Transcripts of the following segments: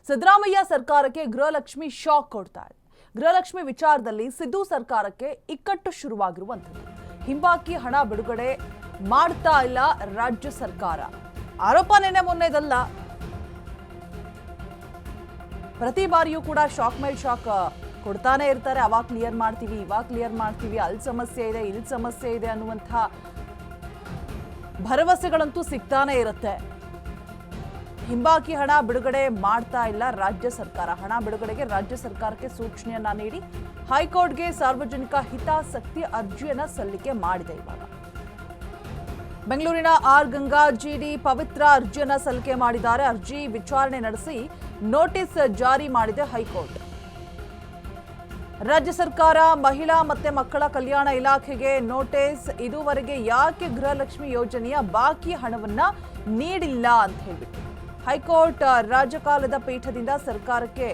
ಸಿದ್ದರಾಮಯ್ಯ ಸರ್ಕಾರಕ್ಕೆ ಗೃಹಲಕ್ಷ್ಮಿ ಶಾಕ್ ಕೊಡ್ತಾ ಇದೆ. ಗೃಹಲಕ್ಷ್ಮಿ ವಿಚಾರದಲ್ಲಿ ಸಿದ್ದು ಸರ್ಕಾರಕ್ಕೆ ಇಕ್ಕಟ್ಟು ಶುರುವಾಗಿರುವಂಥದ್ದು. ಹಿಂಬಾಕಿ ಹಣ ಬಿಡುಗಡೆ ಮಾಡ್ತಾ ಇಲ್ಲ ರಾಜ್ಯ ಸರ್ಕಾರ. ಆರೋಪ ನೆನೆ ಮೊನ್ನೆದಲ್ಲ, ಪ್ರತಿ ಬಾರಿಯೂ ಕೂಡ ಶಾಕ್ ಮೇಲೆ ಶಾಕ್ ಕೊಡ್ತಾನೆ ಇರ್ತಾರೆ. ಅವಾಗ ಕ್ಲಿಯರ್ ಮಾಡ್ತೀವಿ, ಇವಾಗ ಕ್ಲಿಯರ್ ಮಾಡ್ತೀವಿ, ಅಲ್ಲಿ ಸಮಸ್ಯೆ ಇದೆ, ಇಲ್ಲಿ ಸಮಸ್ಯೆ ಇದೆ ಅನ್ನುವಂಥ ಭರವಸೆಗಳಂತೂ ಸಿಗ್ತಾನೆ ಇರುತ್ತೆ. ಹಿಂಬಾಕಿ ಹಣ ಬಿಡುಗಡೆ ಮಾಡ್ತಾ ಇಲ್ಲ ರಾಜ್ಯ ಸರ್ಕಾರ. ಹಣ ಬಿಡುಗಡೆಗೆ ರಾಜ್ಯ ಸರ್ಕಾರಕ್ಕೆ ಸೂಚನೆಯನ್ನ ನೀಡಿ ಹೈಕೋರ್ಟ್ಗೆ ಸಾರ್ವಜನಿಕ ಹಿತಾಸಕ್ತಿ ಅರ್ಜಿಯನ್ನ ಸಲ್ಲಿಕೆ ಮಾಡಿದೆ. ಇವಾಗ ಬೆಂಗಳೂರಿನ ಆರ್ ಗಂಗಾ ಜಿಡಿ ಪವಿತ್ರ ಅರ್ಜಿಯನ್ನ ಸಲ್ಲಿಕೆ ಮಾಡಿದ್ದಾರೆ. ಅರ್ಜಿ ವಿಚಾರಣೆ ನಡೆಸಿ ನೋಟಿಸ್ ಜಾರಿ ಮಾಡಿದೆ ಹೈಕೋರ್ಟ್. ರಾಜ್ಯ ಸರ್ಕಾರ ಮಹಿಳಾ ಮತ್ತು ಮಕ್ಕಳ ಕಲ್ಯಾಣ ಇಲಾಖೆಗೆ ನೋಟಿಸ್. ಇದುವರೆಗೆ ಯಾಕೆ ಗೃಹಲಕ್ಷ್ಮಿ ಯೋಜನೆಯ ಬಾಕಿ ಹಣವನ್ನ ನೀಡಿಲ್ಲ ಅಂತ ಹೇಳ್ಬಿಟ್ಟು ಹೈಕೋರ್ಟ್ ರಾಜಕಾಲದ ಪೀಠದಿಂದ ಸರ್ಕಾರಕ್ಕೆ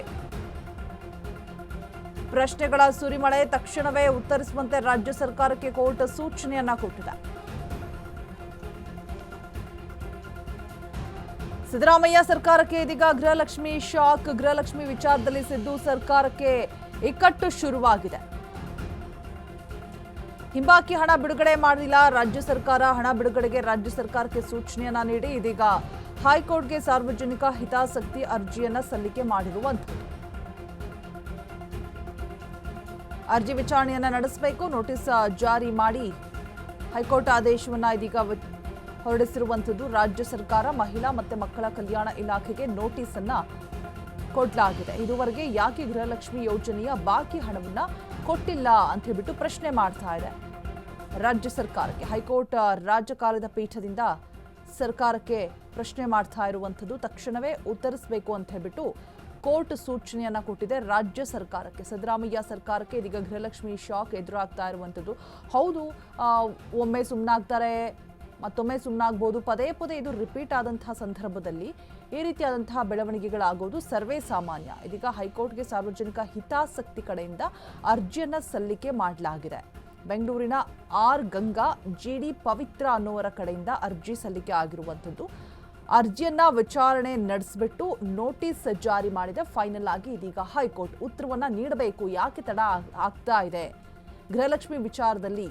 ಪ್ರಶ್ನೆಗಳ ಸುರಿಮಳೆ. ತಕ್ಷಣವೇ ಉತ್ತರಿಸುವಂತೆ ರಾಜ್ಯ ಸರ್ಕಾರಕ್ಕೆ ಕೋರ್ಟ್ ಸೂಚನೆಯನ್ನ ಕೊಟ್ಟಿದೆ. ಸಿದ್ದರಾಮಯ್ಯ ಸರ್ಕಾರಕ್ಕೆ ಇದೀಗ ಗೃಹಲಕ್ಷ್ಮಿ ಶಾಕ್. ಗೃಹಲಕ್ಷ್ಮಿ ವಿಚಾರದಲ್ಲಿ ಸಿದ್ದು ಸರ್ಕಾರಕ್ಕೆ ಇಕ್ಕಟ್ಟು ಶುರುವಾಗಿದೆ. ಹಿಂಬಾಕಿ ಹಣ ಬಿಡುಗಡೆ ಮಾಡಿಲ್ಲ ರಾಜ್ಯ ಸರ್ಕಾರ. ಹಣ ಬಿಡುಗಡೆಗೆ ರಾಜ್ಯ ಸರ್ಕಾರಕ್ಕೆ ಸೂಚನೆಯನ್ನ ನೀಡಿ ಇದೀಗ ಹೈಕೋರ್ಟ್ಗೆ ಸಾರ್ವಜನಿಕ ಹಿತಾಸಕ್ತಿ ಅರ್ಜಿಯನ್ನ ಸಲ್ಲಿಕೆ ಮಾಡಿರುವಂಥದ್ದು. ಅರ್ಜಿ ವಿಚಾರಣೆಯನ್ನ ನಡೆಸಬೇಕು, ನೋಟಿಸ್ ಜಾರಿ ಮಾಡಿ ಹೈಕೋರ್ಟ್ ಆದೇಶವನ್ನ ಇದೀಗ ಹೊರಡಿಸಿರುವಂಥದ್ದು. ರಾಜ್ಯ ಸರ್ಕಾರ ಮಹಿಳಾ ಮತ್ತು ಮಕ್ಕಳ ಕಲ್ಯಾಣ ಇಲಾಖೆಗೆ ನೋಟಿಸ್ ಅನ್ನ ಕೊಡಲಾಗಿದೆ. ಇದುವರೆಗೆ ಯಾಕೆ ಗೃಹಲಕ್ಷ್ಮಿ ಯೋಜನೆಯ ಬಾಕಿ ಹಣವನ್ನ ಕೊಟ್ಟಿಲ್ಲ ಅಂತ ಹೇಳ್ಬಿಟ್ಟು ಪ್ರಶ್ನೆ ಮಾಡ್ತಾ ಇದೆ ರಾಜ್ಯ ಸರ್ಕಾರಕ್ಕೆ. ಹೈಕೋರ್ಟ್ ರಾಜಕಾಲದ ಪೀಠದಿಂದ ಸರ್ಕಾರಕ್ಕೆ ಪ್ರಶ್ನೆ ಮಾಡ್ತಾ ಇರುವಂಥದ್ದು. ತಕ್ಷಣವೇ ಉತ್ತರಿಸಬೇಕು ಅಂತ ಹೇಳ್ಬಿಟ್ಟು ಕೋರ್ಟ್ ಸೂಚನೆಯನ್ನ ಕೊಟ್ಟಿದೆ ರಾಜ್ಯ ಸರ್ಕಾರಕ್ಕೆ. ಸಿದ್ದರಾಮಯ್ಯ ಸರ್ಕಾರಕ್ಕೆ ಇದೀಗ ಗೃಹಲಕ್ಷ್ಮಿ ಶಾಕ್ ಎದುರಾಗ್ತಾ ಇರುವಂಥದ್ದು. ಹೌದು, ಒಮ್ಮೆ ಸುಮ್ಮನಾಗ್ತಾರೆ, ಮತ್ತೊಮ್ಮೆ ಸುಮ್ಮನಾಗ್ಬೋದು. ಪದೇ ಪದೇ ಇದು ರಿಪೀಟ್ ಆದಂತಹ ಸಂದರ್ಭದಲ್ಲಿ ಈ ರೀತಿಯಾದಂತಹ ಬೆಳವಣಿಗೆಗಳಾಗೋದು ಸರ್ವೇ ಸಾಮಾನ್ಯ. ಇದೀಗ ಹೈಕೋರ್ಟ್ಗೆ ಸಾರ್ವಜನಿಕ ಹಿತಾಸಕ್ತಿ ಕಡೆಯಿಂದ ಅರ್ಜಿಯನ್ನ ಸಲ್ಲಿಕೆ ಮಾಡಲಾಗಿದೆ. ಬೆಂಗಳೂರಿನ ಆರ್ ಗಂಗಾ ಜಿಡಿ ಪವಿತ್ರ ಅನ್ನೋವರ ಕಡೆಯಿಂದ ಅರ್ಜಿ ಸಲ್ಲಿಕೆ ಆಗಿರುವಂಥದ್ದು. ಅರ್ಜಿಯನ್ನ ವಿಚಾರಣೆ ನಡೆಸಿಬಿಟ್ಟು ನೋಟಿಸ್ ಜಾರಿ ಮಾಡಿದೆ. ಫೈನಲ್ ಆಗಿ ಇದೀಗ ಹೈಕೋರ್ಟ್ ಉತ್ತರವನ್ನ ನೀಡಬೇಕು. ಯಾಕೆ ತಡ ಆಗ್ತಾ ಇದೆ, ಗೃಹಲಕ್ಷ್ಮಿ ವಿಚಾರದಲ್ಲಿ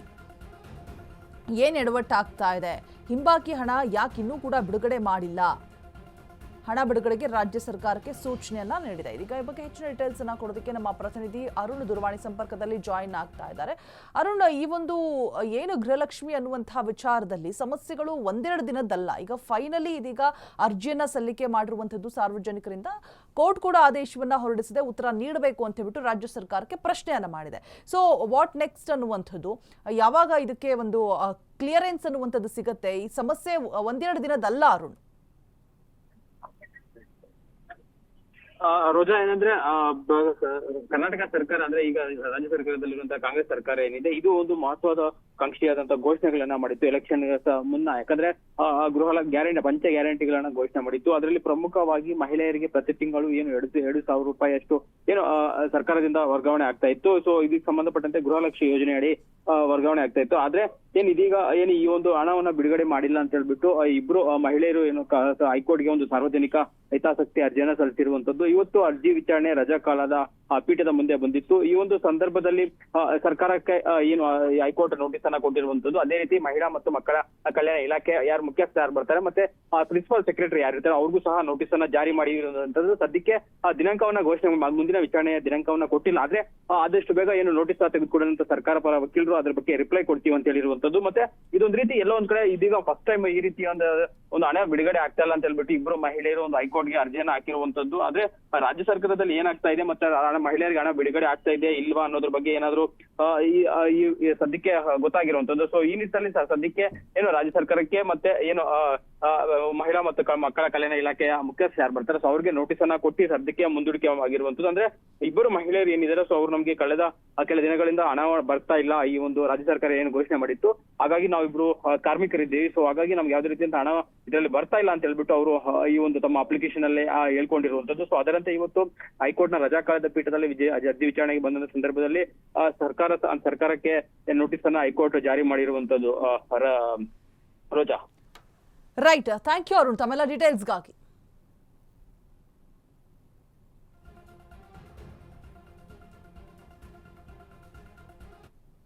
ಏನ್ ಎಡವಟ್ಟಾಗ್ತಾ ಇದೆ, ಹಿಂಬಾಕಿ ಹಣ ಯಾಕೆ ಇನ್ನೂ ಕೂಡ ಬಿಡುಗಡೆ ಮಾಡಿಲ್ಲ, ಹಣ ಬಿಡುಗಡೆಗೆ ರಾಜ್ಯ ಸರ್ಕಾರಕ್ಕೆ ಸೂಚನೆಯನ್ನ ನೀಡಿದೆ. ಇದೀಗ ಈ ಬಗ್ಗೆ ಹೆಚ್ಚಿನ ಡೀಟೇಲ್ಸ್ ಅನ್ನ ಕೊಡೋದಕ್ಕೆ ನಮ್ಮ ಪ್ರತಿನಿಧಿ ಅರುಣ್ ದೂರವಾಣಿ ಸಂಪರ್ಕದಲ್ಲಿ ಜಾಯಿನ್ ಆಗ್ತಾ ಇದ್ದಾರೆ. ಅರುಣ್, ಈ ಒಂದು ಏನು ಗೃಹಲಕ್ಷ್ಮಿ ಅನ್ನುವಂತಹ ವಿಚಾರದಲ್ಲಿ ಸಮಸ್ಯೆಗಳು ಒಂದೆರಡು ದಿನದಲ್ಲ, ಈಗ ಫೈನಲಿ ಇದೀಗ ಅರ್ಜಿಯನ್ನ ಸಲ್ಲಿಕೆ ಮಾಡಿರುವಂತದ್ದು ಸಾರ್ವಜನಿಕರಿಂದ. ಕೋರ್ಟ್ ಕೂಡ ಆದೇಶವನ್ನ ಹೊರಡಿಸಿದೆ, ಉತ್ತರ ನೀಡಬೇಕು ಅಂತ ಹೇಳ್ಬಿಟ್ಟು ರಾಜ್ಯ ಸರ್ಕಾರಕ್ಕೆ ಪ್ರಶ್ನೆಯನ್ನ ಮಾಡಿದೆ. ಸೊ ವಾಟ್ ನೆಕ್ಸ್ಟ್ ಅನ್ನುವಂಥದ್ದು, ಯಾವಾಗ ಇದಕ್ಕೆ ಒಂದು ಕ್ಲಿಯರೆನ್ಸ್ ಅನ್ನುವಂಥದ್ದು ಸಿಗುತ್ತೆ? ಈ ಸಮಸ್ಯೆ ಒಂದೆರಡು ದಿನದಲ್ಲ ಅರುಣ್. ರೋಜಾ, ಏನಂದ್ರೆ ಕರ್ನಾಟಕ ಸರ್ಕಾರ ಅಂದ್ರೆ ಈಗ ರಾಜ್ಯ ಸರ್ಕಾರದಲ್ಲಿರುವಂತಹ ಕಾಂಗ್ರೆಸ್ ಸರ್ಕಾರ ಏನಿದೆ, ಇದು ಒಂದು ಮಹತ್ವದ ಕಾಂಕ್ಷಿಯಾದಂತಹ ಘೋಷಣೆಗಳನ್ನ ಮಾಡಿತ್ತು ಎಲೆಕ್ಷನ್ ಮುನ್ನ. ಯಾಕಂದ್ರೆ ಗೃಹ ಗ್ಯಾರಂಟಿ ಪಂಚ ಗ್ಯಾರಂಟಿಗಳನ್ನ ಘೋಷಣೆ ಮಾಡಿತ್ತು. ಅದರಲ್ಲಿ ಪ್ರಮುಖವಾಗಿ ಮಹಿಳೆಯರಿಗೆ ಪ್ರತಿ ತಿಂಗಳು ಏನು 2,000 ರೂಪಾಯಿ ಅಷ್ಟು ಏನು ಸರ್ಕಾರದಿಂದ ವರ್ಗಾವಣೆ ಆಗ್ತಾ ಇತ್ತು. ಸೊ ಇದಕ್ಕೆ ಸಂಬಂಧಪಟ್ಟಂತೆ ಗೃಹಲಕ್ಷ್ಮಿ ಯೋಜನೆ ಅಡಿ ವರ್ಗಾವಣೆ ಆಗ್ತಾ ಇತ್ತು. ಆದ್ರೆ ಇದೀಗ ಈ ಒಂದು ಹಣವನ್ನ ಬಿಡುಗಡೆ ಮಾಡಿಲ್ಲ ಅಂತ ಹೇಳ್ಬಿಟ್ಟು ಇಬ್ರು ಮಹಿಳೆಯರು ಏನು ಹೈಕೋರ್ಟ್ಗೆ ಒಂದು ಸಾರ್ವಜನಿಕ ಹಿತಾಸಕ್ತಿ ಅರ್ಜಿಯನ್ನ ಸಲ್ಲಿಸಿರುವಂತದ್ದು. ಇವತ್ತು ಅರ್ಜಿ ವಿಚಾರಣೆ ರಜಾ ಕಾಲದ ಪೀಠದ ಮುಂದೆ ಬಂದಿತ್ತು. ಈ ಒಂದು ಸಂದರ್ಭದಲ್ಲಿ ಸರ್ಕಾರಕ್ಕೆ ಏನು ಹೈಕೋರ್ಟ್ ನೋಟಿಸ್ ಅನ್ನ ಕೊಟ್ಟಿರುವಂತದ್ದು. ಅದೇ ರೀತಿ ಮಹಿಳಾ ಮತ್ತು ಮಕ್ಕಳ ಕಲ್ಯಾಣ ಇಲಾಖೆ ಯಾರು ಮುಖ್ಯಸ್ಥ ಯಾರು ಬರ್ತಾರೆ ಮತ್ತೆ ಪ್ರಿನ್ಸಿಪಲ್ ಸೆಕ್ರೆಟರಿ ಯಾರಿರ್ತಾರೆ ಅವ್ರಿಗೂ ಸಹ ನೋಟಿಸ್ ಅನ್ನ ಜಾರಿ ಮಾಡಿರುವಂತದ್ದು. ಸದ್ಯಕ್ಕೆ ದಿನಾಂಕವನ್ನ ಘೋಷಣೆ, ಮುಂದಿನ ವಿಚಾರಣೆಯ ದಿನಾಂಕವನ್ನ ಕೊಟ್ಟಿಲ್ಲ. ಆದ್ರೆ ಆದಷ್ಟು ಬೇಗ ಏನು ನೋಟಿಸ್ ತೆಗೆದುಕೊಳ್ಳುವಂತ ಸರ್ಕಾರ ಪರ ವಕೀಲರು ಅದ್ರ ಬಗ್ಗೆ ರಿಪ್ಲೈ ಕೊಡ್ತೀವಿ ಅಂತ ಹೇಳಿರುವಂತದ್ದು. ಮತ್ತೆ ಇದೊಂದ್ ರೀತಿ ಎಲ್ಲೋ ಒಂದ್ ಕಡೆ ಇದೀಗ ಫಸ್ಟ್ ಟೈಮ್ ಈ ರೀತಿ ಒಂದು ಹಣ ಬಿಡುಗಡೆ ಆಗ್ತಾ ಇಲ್ಲ ಅಂತ ಹೇಳ್ಬಿಟ್ಟು ಇಬ್ರು ಮಹಿಳೆಯರು ಒಂದು ಹೈಕೋರ್ಟ್ಗೆ ಅರ್ಜಿಯನ್ನ ಹಾಕಿರುವಂತದ್ದು. ಆದ್ರೆ ರಾಜ್ಯ ಸರ್ಕಾರದಲ್ಲಿ ಏನಾಗ್ತಾ ಇದೆ ಮತ್ತೆ ಮಹಿಳೆಯರಿಗೆ ಹಣ ಬಿಡುಗಡೆ ಆಗ್ತಾ ಇದೆ ಇಲ್ವಾ ಅನ್ನೋದ್ರ ಬಗ್ಗೆ ಏನಾದ್ರು ಸದ್ಯಕ್ಕೆ ಗೊತ್ತಾಗಿರುವಂತದ್ದು. ಸೊ ಈ ನಿಟ್ಟಿನಲ್ಲಿ ಸದ್ಯಕ್ಕೆ ಏನು ರಾಜ್ಯ ಸರ್ಕಾರಕ್ಕೆ ಮತ್ತೆ ಏನು ಮಹಿಳಾ ಮತ್ತು ಮಕ್ಕಳ ಕಲ್ಯಾಣ ಇಲಾಖೆಯ ಮುಖ್ಯಸ್ಥ ಯಾರು ಬರ್ತಾರೆ ಸೊ ಅವ್ರಿಗೆ ನೋಟಿಸ್ ಅನ್ನ ಕೊಟ್ಟು ಸದ್ಯಕ್ಕೆ ಮುಂದೂಡಿಕೆ ಆಗಿರುವಂತದ್ದು. ಅಂದ್ರೆ ಇಬ್ಬರು ಮಹಿಳೆಯರು ಏನಿದ್ದಾರೆ ಸೊ ಅವ್ರು ನಮ್ಗೆ ಕಳೆದ ಕೆಲ ದಿನಗಳಿಂದ ಹಣ ಬರ್ತಾ ಇಲ್ಲ, ಈ ಒಂದು ರಾಜ್ಯ ಸರ್ಕಾರ ಏನು ಘೋಷಣೆ ಮಾಡಿತ್ತು, ಹಾಗಾಗಿ ನಾವಿಬ್ರು ಕಾರ್ಮಿಕರಿದ್ದೀವಿ, ಸೊ ಹಾಗಾಗಿ ನಮ್ಗೆ ಯಾವ್ದೇ ರೀತಿಯಿಂದ ಹಣ ಇದರಲ್ಲಿ ಬರ್ತಾ ಇಲ್ಲ ಅಂತ ಹೇಳ್ಬಿಟ್ಟು ಅವರು ಈ ಒಂದು ತಮ್ಮ ಅಪ್ಲಿಕೇಶನ್ ಅಲ್ಲೇ ಹೇಳ್ಕೊಂಡಿರುವಂತದ್ದು. ಸೊ ಅದರಂತೆ ಇವತ್ತು ಹೈಕೋರ್ಟ್ ನ ರಜಾಕಾಲದ ಪೀಠದಲ್ಲಿ ಅರ್ಜಿ ವಿಚಾರಣೆಗೆ ಬಂದ ಸಂದರ್ಭದಲ್ಲಿ ಸರ್ಕಾರಕ್ಕೆ ನೋಟಿಸ್ ಅನ್ನ ಹೈಕೋರ್ಟ್ ಜಾರಿ ಮಾಡಿರುವಂತದ್ದು. ರೋಜಾ, ರೈಟ್, ಥ್ಯಾಂಕ್ ಯು ಅರುಣ್ ತಮ್ಮೆಲ್ಲ ಡೀಟೇಲ್ಸ್ಗಾಗಿ.